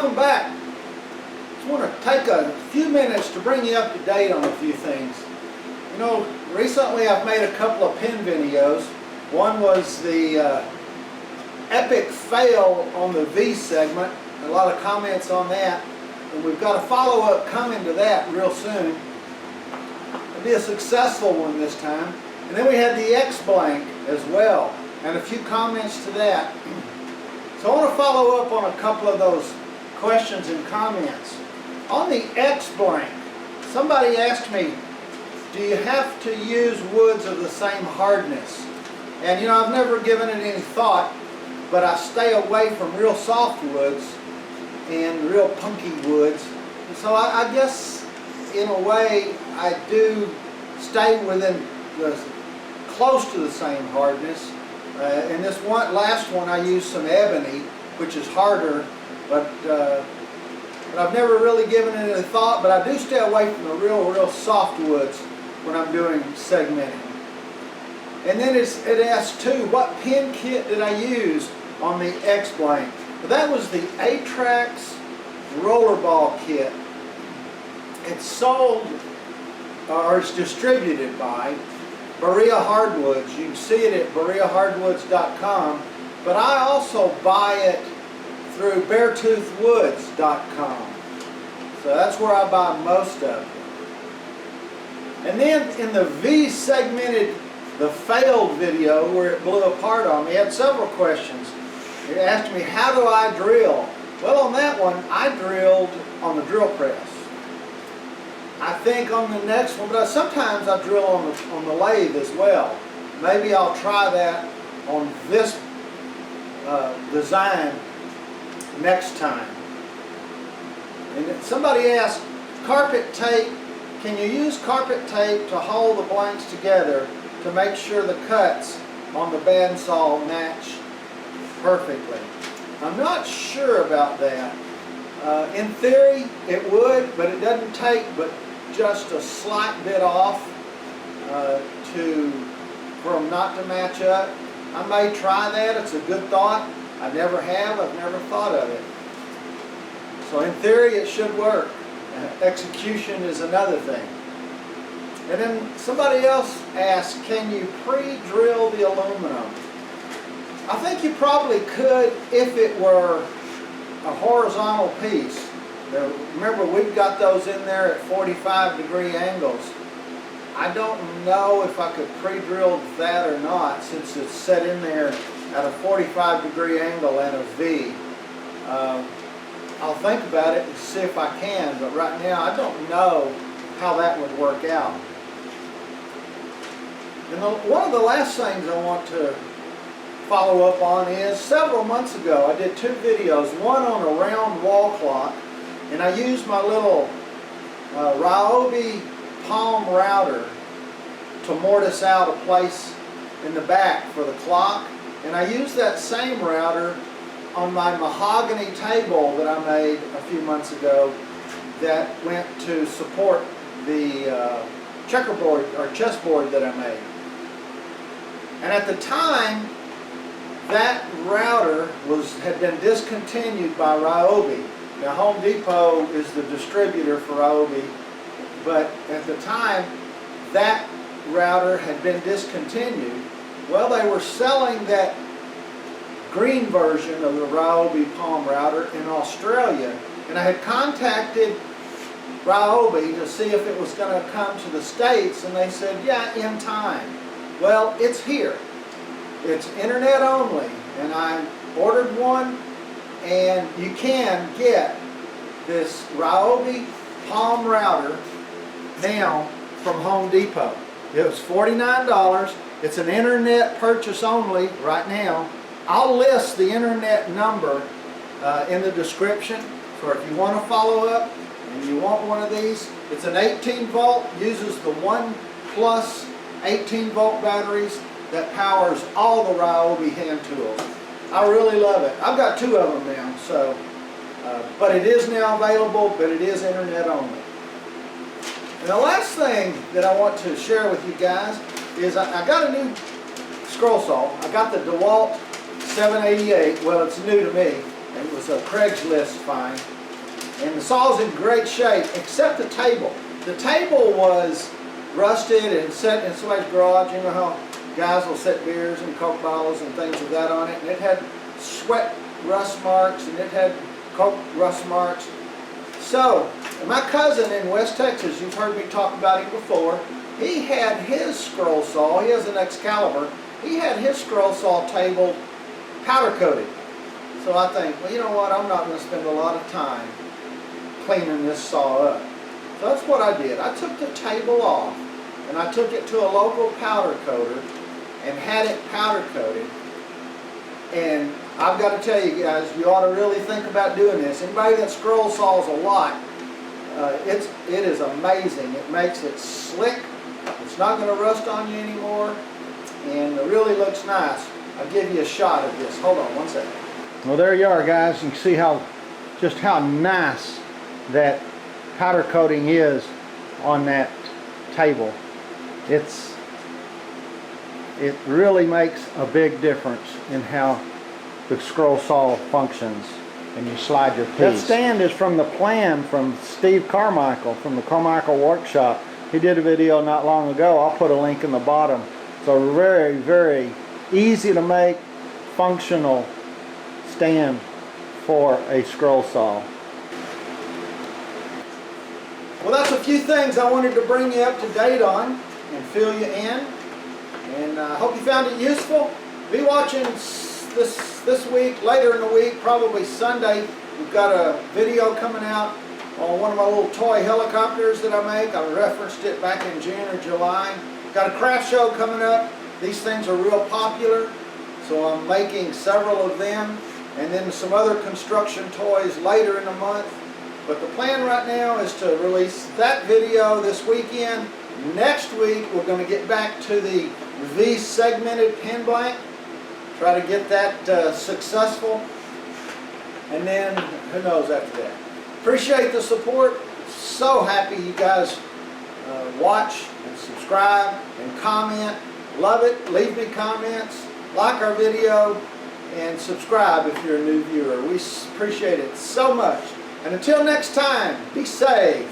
Welcome back. Just want to take a few minutes to bring you up to date on a few things. You know, recently I've made a couple of pin videos. One was the epic fail on the V segment. A lot of comments on that. And we've got a follow-up coming to that real soon. It'll be a successful one this time. And then we had the X blank as well, and a few comments to that. So I want to follow up on a couple of those questions and comments. On the X blank, somebody asked me, do you have to use woods of the same hardness? And you know, I've never given it any thought, but I stay away from real soft woods and real punky woods. So I guess in a way I do stay within close to the same hardness. In this last one I used some ebony, which is harder, but I've never really given it any thought, but I do stay away from the real soft woods when I'm doing segmenting. And then it asks too, what pin kit did I use on the X blank? Well, that was the Atrax rollerball kit. It's sold, or it's distributed by Berea Hardwoods. You can see it at bereahardwoods.com, but I also buy it through beartoothwoods.com. So that's where I buy most of it. And then in the V segmented, the failed video where it blew apart on me, I had several questions. It asked me, how do I drill? Well, on that one, I drilled on the drill press. I think on the next one, but sometimes I drill on the lathe as well. Maybe I'll try that on this design next time. And somebody asked, carpet tape, can you use carpet tape to hold the blanks together to make sure the cuts on the bandsaw match perfectly? I'm not sure about that. In theory it would, but it doesn't take but just a slight bit off for them not to match up. I may try that. It's a good thought. I never have. I've never thought of it. So in theory it should work. Execution is another thing. And then somebody else asked, can you pre-drill the aluminum? I think you probably could if it were a horizontal piece. Remember, we've got those in there at 45-degree angles. I don't know if I could pre-drill that or not, since it's set in there at a 45-degree angle and a V. I'll think about it and see if I can, but right now I don't know how that would work out. And one of the last things I want to follow up on is, several months ago I did two videos, one on a round wall clock, and I used my little Ryobi palm router to mortise out a place in the back for the clock. And I used that same router on my mahogany table that I made a few months ago that went to support the checkerboard or chessboard that I made. And at the time, that router had been discontinued by Ryobi. Now, Home Depot is the distributor for Ryobi, but at the time that router had been discontinued. Well, they were selling that green version of the Ryobi palm router in Australia, and I had contacted Ryobi to see if it was going to come to the States, and they said, yeah, in time. Well, it's here. It's internet only, and I ordered one, and you can get this Ryobi palm router now from Home Depot. It was $49. It's an internet purchase only right now. I'll list the internet number in the description, so if you want to follow up and you want one of these, it's an 18 volt, uses the 1+ 18 volt batteries that powers all the Ryobi hand tools. I really love it. I've got two of them now, so, but it is now available, but it is internet only. And the last thing that I want to share with you guys is I got a new scroll saw. I got the DeWalt 788. Well, it's new to me. It was a Craigslist find. And the saw's in great shape, except the table. The table was rusted and set in somebody's garage. You know how guys will set beers and Coke bottles and things of that on it. And it had sweat rust marks and it had Coke rust marks. So, my cousin in West Texas, you've heard me talk about him before, he had his scroll saw, he has an Excalibur, he had his scroll saw table powder coated. So I think, well, you know what, I'm not going to spend a lot of time cleaning this saw up. So that's what I did. I took the table off and I took it to a local powder coater and had it powder coated. And I've got to tell you guys, you ought to really think about doing this. Anybody that scroll saws a lot, it is amazing. It makes it slick. It's not going to rust on you anymore, and it really looks nice. I'll give you a shot of this. Hold on one second. Well, there you are, guys. You can see just how nice that powder coating is on that table. It really makes a big difference in how the scroll saw functions, and you slide your piece. That stand is from the plan from Steve Carmichael from the Carmichael Workshop. He did a video not long ago. I'll put a link in the bottom. So very, very easy to make, functional stand for a scroll saw. Well, that's a few things I wanted to bring you up to date on and fill you in. And I hope you found it useful. Be watching this week, later in the week, probably Sunday. We've got a video coming out on one of my little toy helicopters that I make. I referenced it back in June or July. Got a craft show coming up. These things are real popular, so I'm making several of them. And then some other construction toys later in the month. But the plan right now is to release that video this weekend. Next week we're going to get back to the V-segmented pen blank. Try to get that successful. And then who knows after that. Appreciate the support. So happy you guys watch and subscribe and comment. Love it. Leave me comments. Like our video. And subscribe if you're a new viewer. We appreciate it so much. And until next time, be safe.